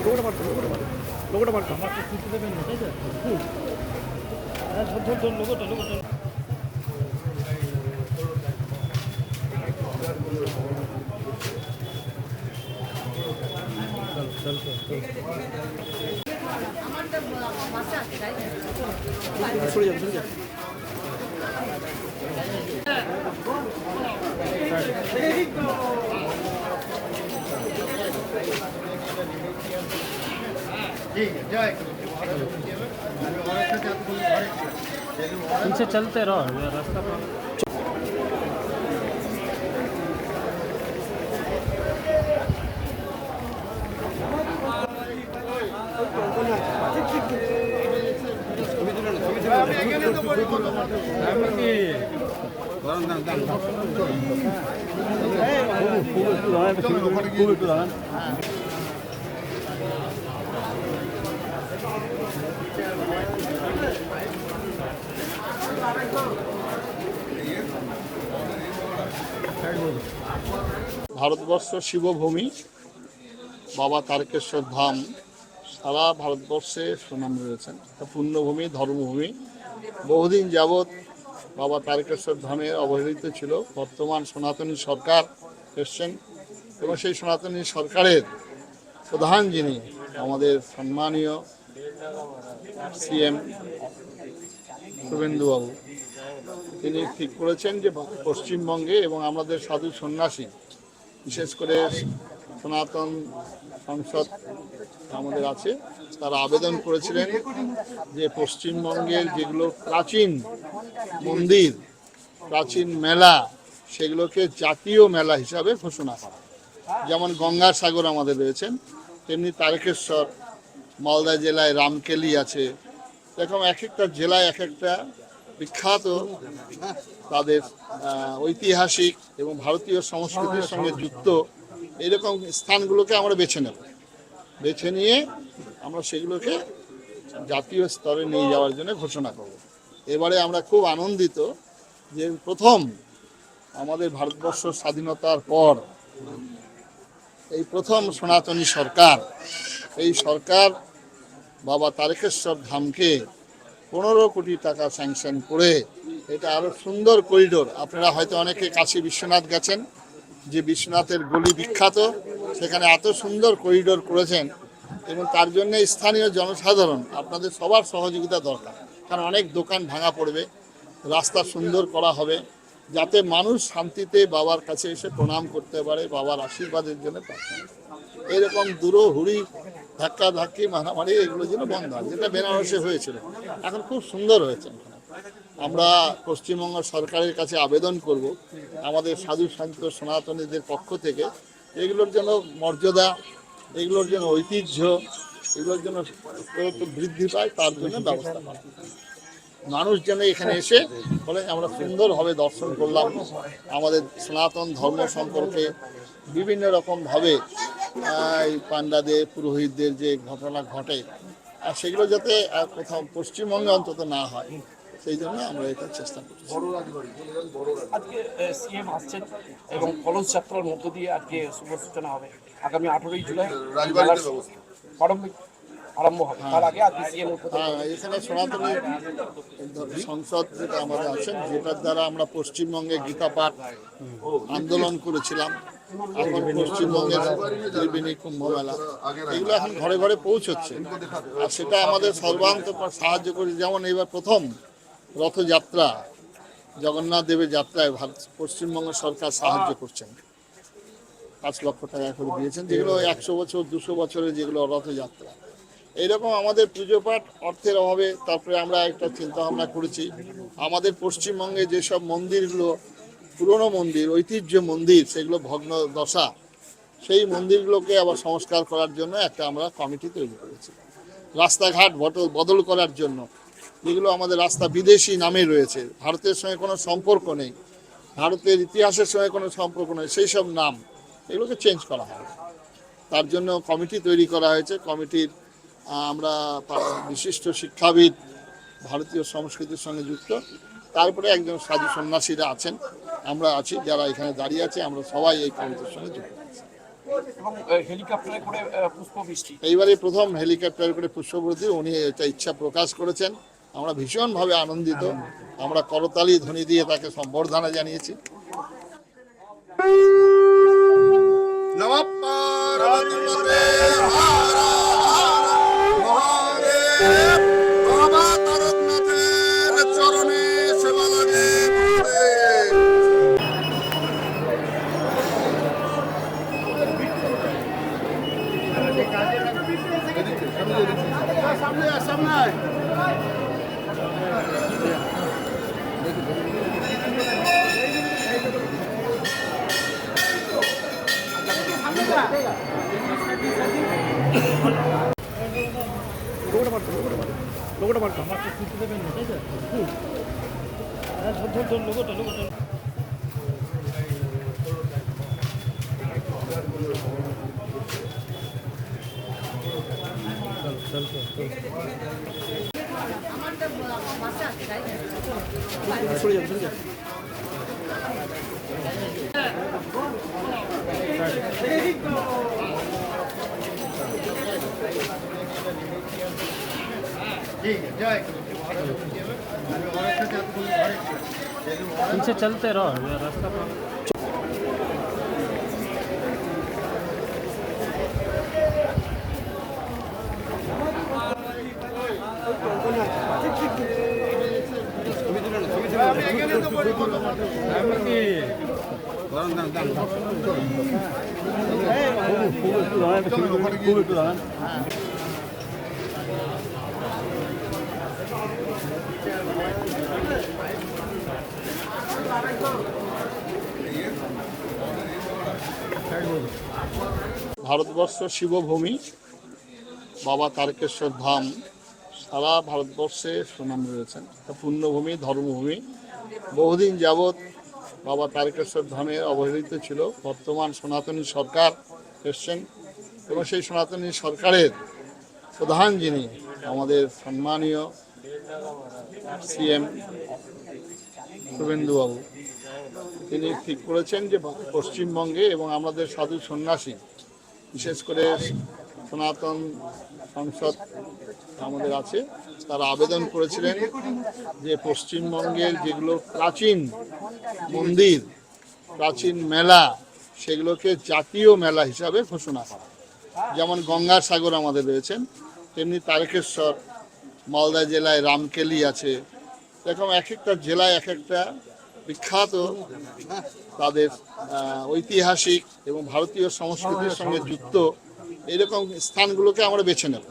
লোগোটা মারতো লোগোটা সরে যাবে इनसे चलते रहो रास्ता पर ভারতবর্ষ শিবভূমি বাবা তারকেশ্বর ধাম সারা ভারতবর্ষে সুনাম রয়েছেন। পুণ্যভূমি, ধর্মভূমি। বহুদিন যাবৎ বাবা তারকেশ্বর ধামে অবহেলিত ছিল। বর্তমান সনাতনী সরকার এসছেন এবং সেই সনাতনী সরকারের প্রধান যিনি আমাদের সম্মানীয় সিএম শুভেন্দুবাবু, তিনি ঠিক করেছেন যে পশ্চিমবঙ্গে এবং আমাদের সাধু সন্ন্যাসী, বিশেষ করে সনাতন সংসদ আমাদের আছে, তারা আবেদন করেছিলেন যে পশ্চিমবঙ্গের যেগুলো প্রাচীন মন্দির, প্রাচীন মেলা, সেগুলোকে জাতীয় মেলা হিসাবে ঘোষণা করা। যেমন গঙ্গাসাগর আমাদের রয়েছেন, তেমনি তারকেশ্বর, মালদা জেলায় রামকেলি আছে। এরকম এক একটা জেলায় এক একটা বিখ্যাত তাদের ঐতিহাসিক এবং ভারতীয় সংস্কৃতির সঙ্গে যুক্ত এরকম স্থানগুলোকে আমরা বেছে নেব। বেছে নিয়ে আমরা সেগুলোকে জাতীয় স্তরে নিয়ে যাওয়ার জন্য ঘোষণা করব। এবারে আমরা খুব আনন্দিত যে প্রথম আমাদের ভারতবর্ষ স্বাধীনতার পর এই প্রথম সনাতনী সরকার, এই সরকার বাবা তারকেশ্বর ধামকে 15 কোটি টাকা স্যাংশন করে এটা আরও সুন্দর করিডোর। আপনারা হয়তো অনেকে কাশী বিশ্বনাথ গেছেন, যে বিশ্বনাথের গলি বিখ্যাত, সেখানে এত সুন্দর করিডোর করেছেন এবং তার জন্য স্থানীয় জনসাধারণ আপনাদের সবার সহযোগিতা দরকার। কারণ অনেক দোকান ভাঙা পড়বে, রাস্তা সুন্দর করা হবে যাতে মানুষ শান্তিতে বাবার কাছে এসে প্রণাম করতে পারে, বাবার আশীর্বাদের জন্য প্রার্থনা। এরকম হুড়ি ধাক্কাধাক্কি মারামারি এগুলো যেন বন্ধ হয়, যেটা বেনারসে হয়েছিল। এখন খুব সুন্দর হয়েছে। আমরা পশ্চিমবঙ্গ সরকারের কাছে আবেদন করব আমাদের সাধু সন্ত সনাতনীদের পক্ষ থেকে এগুলোর জন্য মর্যাদা, এগুলোর জন্য ঐতিহ্য, এগুলোর জন্য বৃদ্ধি পায়, তার জন্য ব্যবস্থা করা। মানুষ যেন এখানে এসে বলে আমরা সুন্দরভাবে দর্শন করলাম, আমাদের সনাতন ধর্ম সম্পর্কে বিভিন্ন রকমভাবে এই পান্ডাদের, পুরোহিতদের যে ঘটনা ঘটে, আর সেগুলো যাতে কোথাও পশ্চিমবঙ্গে অন্তত না হয়, সেই জন্য আমরা এটা চেষ্টা করছি। আজকে সিএম আসছেন এবং কলস যাত্রার মধ্য দিয়ে আজকে শুভ সূচনা হবে। আগামী 18ই জুলাই আরম্ভ হবে। তার আগে আজকে সিএম এখানে সনাতনী সংসদ যেটা আমাদের আছেন, যেটার দ্বারা আমরা পশ্চিমবঙ্গে গীতা পাঠ আন্দোলন করেছিলাম, এখন পশ্চিমবঙ্গের ত্রিবেণী কুম্ভ মেলা, এগুলো এখন ঘরে ঘরে পৌঁছচ্ছে। আর সেটা আমাদের সর্বান্তকর সাহায্য করে। যেমন এবার প্রথম রথযাত্রা, জগন্নাথ দেবের যাত্রায় পশ্চিমবঙ্গ সরকার সাহায্য করছেন, 5 লক্ষ টাকা করে দিয়েছেন, যেগুলো 100 বছর 200 বছরের যেগুলো রথযাত্রা। এইরকম আমাদের পুজো পাঠ অর্থের অভাবে, তারপরে আমরা একটা চিন্তা ভাবনা করেছি আমাদের পশ্চিমবঙ্গে যেসব মন্দিরগুলো পুরনো মন্দির, ঐতিহ্য মন্দির, সেগুলো ভগ্ন দশা, সেই মন্দিরগুলোকে আবার সংস্কার করার জন্য একটা আমরা কমিটি তৈরি করেছি। রাস্তাঘাট বদল করার জন্য, যেগুলো আমাদের রাস্তা বিদেশি নামে রয়েছে, ভারতের সঙ্গে কোনো সম্পর্ক নেই, ভারতের ইতিহাসের সঙ্গে কোনো সম্পর্ক নেই, সেই সব নাম এগুলোকে চেঞ্জ করা হয়। তার জন্য কমিটি তৈরি করা হয়েছে। কমিটির আমরা বিশিষ্ট শিক্ষাবিদ, ভারতীয় সংস্কৃতির সঙ্গে যুক্ত, তারপরে একজন সাধু সন্ন্যাসীরা আছেন, আমরা আছি, যারা এখানে দাঁড়িয়ে আছে, আমরা সবাই এই কমিটির সঙ্গে যুক্ত আছি। এবং হেলিকপ্টারে করে পুষ্পবৃষ্টি, এইবারে প্রথম হেলিকপ্টার করে পুষ্পবৃষ্টি, উনি এটা ইচ্ছা প্রকাশ করেছেন। আমরা ভীষণভাবে আনন্দিত, আমরা করতালি ধ্বনি দিয়ে তাকে সম্বর্ধনা জানিয়েছি। নমঃ পার্বতীপতে হর হর মহাদেব, বাবা তারকনাথের চরণে সেবা লাগে। इनसे चलते रहो रास्ता पर। ভারতবর্ষ শিবভূমি, বাবা তারকেশ্বর ধাম সারা ভারতবর্ষে সুনাম রয়েছেন। একটা পুণ্যভূমি, ধর্মভূমি। বহুদিন যাবৎ বাবা তারকেশ্বর ধামে অবহেলিত ছিল। বর্তমান সনাতনী সরকার এসছেন এবং সেই সনাতনী সরকারের প্রধান যিনি আমাদের সম্মানীয় সিএম শুভেন্দুবাবু, তিনি ঠিক করেছেন যে পশ্চিমবঙ্গে এবং আমাদের সাধু সন্ন্যাসী, বিশেষ করে সনাতন সংসদ আমাদের আছে, তারা আবেদন করেছিলেন যে পশ্চিমবঙ্গের যেগুলো প্রাচীন মন্দির, প্রাচীন মেলা, সেগুলোকে জাতীয় মেলা হিসাবে ঘোষণা করা। যেমন গঙ্গাসাগর আমাদের রয়েছেন, তেমনি তারকেশ্বর, মালদা জেলায় রামকেলি আছে। এরকম এক একটা জেলায় এক একটা বিখ্যাত তাদের ঐতিহাসিক এবং ভারতীয় সংস্কৃতির সঙ্গে যুক্ত এরকম স্থানগুলোকে আমরা বেছে নেব।